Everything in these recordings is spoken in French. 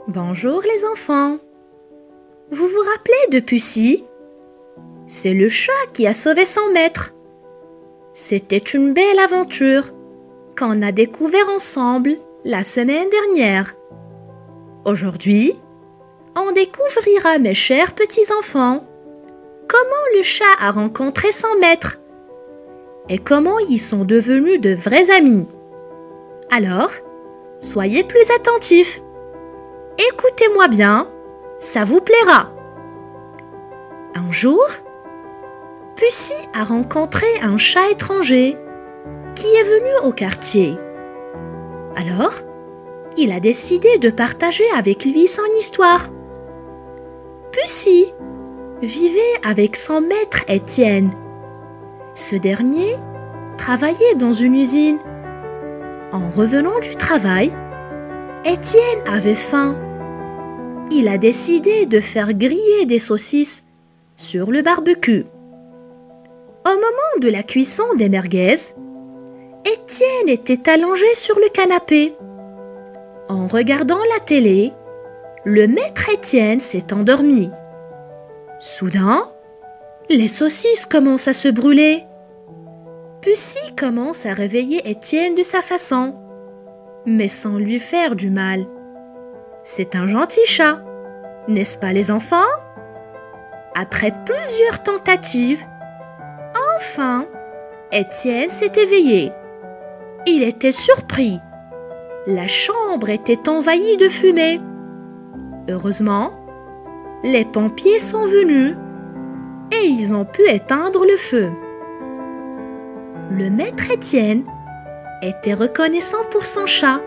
Bonjour les enfants. Vous vous rappelez de Pussy? C'est le chat qui a sauvé son maître. C'était une belle aventure qu'on a découvert ensemble la semaine dernière. Aujourd'hui, on découvrira, mes chers petits-enfants, comment le chat a rencontré son maître et comment ils sont devenus de vrais amis. Alors, soyez plus attentifs. Écoutez-moi bien, ça vous plaira. Un jour, Pussy a rencontré un chat étranger qui est venu au quartier. Alors, il a décidé de partager avec lui son histoire. Pussy vivait avec son maître Étienne. Ce dernier travaillait dans une usine. En revenant du travail, Étienne avait faim. Il a décidé de faire griller des saucisses sur le barbecue. Au moment de la cuisson des merguez, Étienne était allongé sur le canapé. En regardant la télé, le maître Étienne s'est endormi. Soudain, les saucisses commencent à se brûler. Pussy commence à réveiller Étienne de sa façon, mais sans lui faire du mal. C'est un gentil chat, n'est-ce pas les enfants? Après plusieurs tentatives, enfin, Étienne s'est éveillé. Il était surpris. La chambre était envahie de fumée. Heureusement, les pompiers sont venus et ils ont pu éteindre le feu. Le maître Étienne était reconnaissant pour son chat.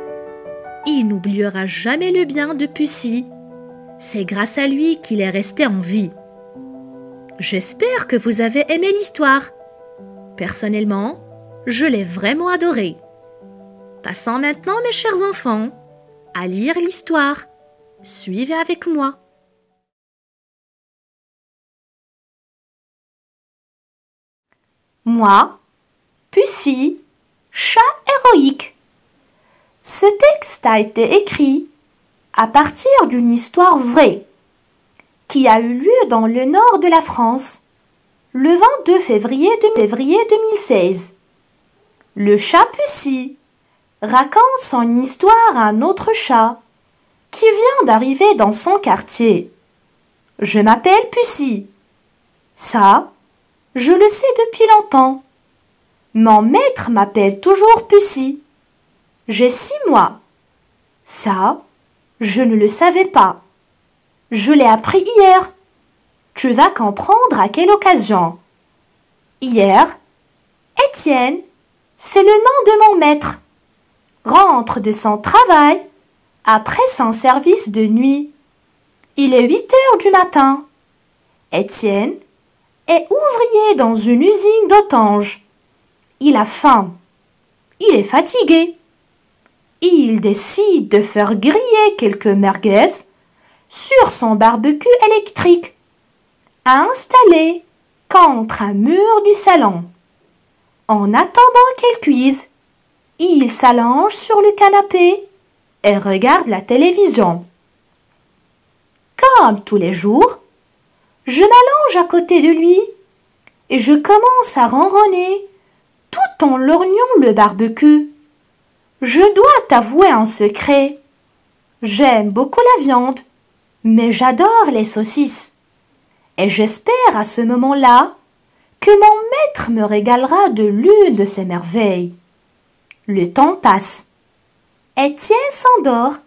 Il n'oubliera jamais le bien de Pussy. C'est grâce à lui qu'il est resté en vie. J'espère que vous avez aimé l'histoire. Personnellement, je l'ai vraiment adorée. Passons maintenant, mes chers enfants, à lire l'histoire. Suivez avec moi. Moi, Pussy, chat héroïque. Ce texte a été écrit à partir d'une histoire vraie qui a eu lieu dans le nord de la France le 22 février 2016. Le chat Pussy raconte son histoire à un autre chat qui vient d'arriver dans son quartier. Je m'appelle Pussy. Ça, je le sais depuis longtemps. Mon maître m'appelle toujours Pussy. J'ai 6 mois. Ça, je ne le savais pas. Je l'ai appris hier. Tu vas comprendre à quelle occasion. Hier, Étienne, c'est le nom de mon maître, rentre de son travail après son service de nuit. Il est 8 heures du matin. Étienne est ouvrier dans une usine d'Otange. Il a faim. Il est fatigué. Il décide de faire griller quelques merguez sur son barbecue électrique, installé contre un mur du salon. En attendant qu'elle cuise, il s'allonge sur le canapé et regarde la télévision. Comme tous les jours, je m'allonge à côté de lui et je commence à ronronner tout en lorgnant le barbecue. Je dois t'avouer un secret. J'aime beaucoup la viande, mais j'adore les saucisses. Et j'espère à ce moment-là que mon maître me régalera de l'une de ses merveilles. Le temps passe. Étienne s'endort.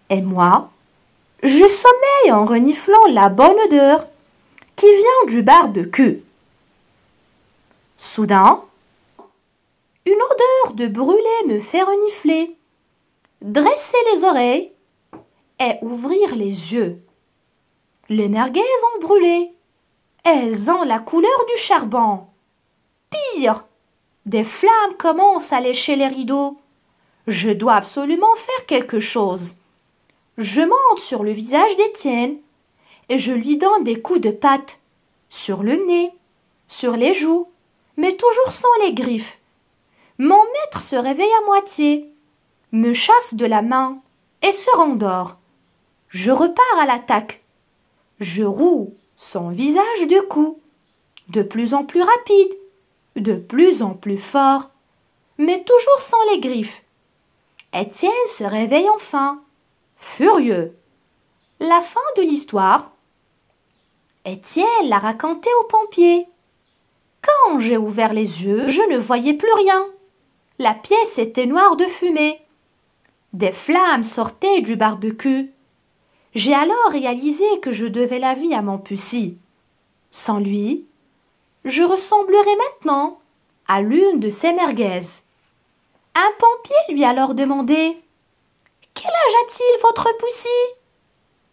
Et moi, je sommeille en reniflant la bonne odeur qui vient du barbecue. Soudain, une odeur de brûlé me fait renifler, dresser les oreilles et ouvrir les yeux. Les merguez ont brûlé. Elles ont la couleur du charbon. Pire, des flammes commencent à lécher les rideaux. Je dois absolument faire quelque chose. Je monte sur le visage d'Étienne et je lui donne des coups de patte sur le nez, sur les joues, mais toujours sans les griffes. Mon maître se réveille à moitié, me chasse de la main et se rendort. Je repars à l'attaque. Je roue son visage de coups, de plus en plus rapide, de plus en plus fort, mais toujours sans les griffes. Étienne se réveille enfin, furieux. La fin de l'histoire. Étienne l'a raconté aux pompiers. Quand j'ai ouvert les yeux, je ne voyais plus rien. La pièce était noire de fumée. Des flammes sortaient du barbecue. J'ai alors réalisé que je devais la vie à mon Pussy. Sans lui, je ressemblerais maintenant à l'une de ses merguez. Un pompier lui a alors demandé « Quel âge a-t-il, votre Pussy ?»«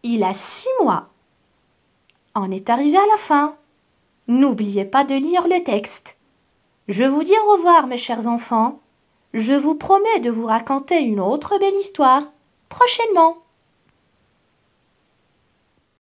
Il a 6 mois. » On est arrivé à la fin. N'oubliez pas de lire le texte. Je vous dis au revoir, mes chers enfants. Je vous promets de vous raconter une autre belle histoire prochainement.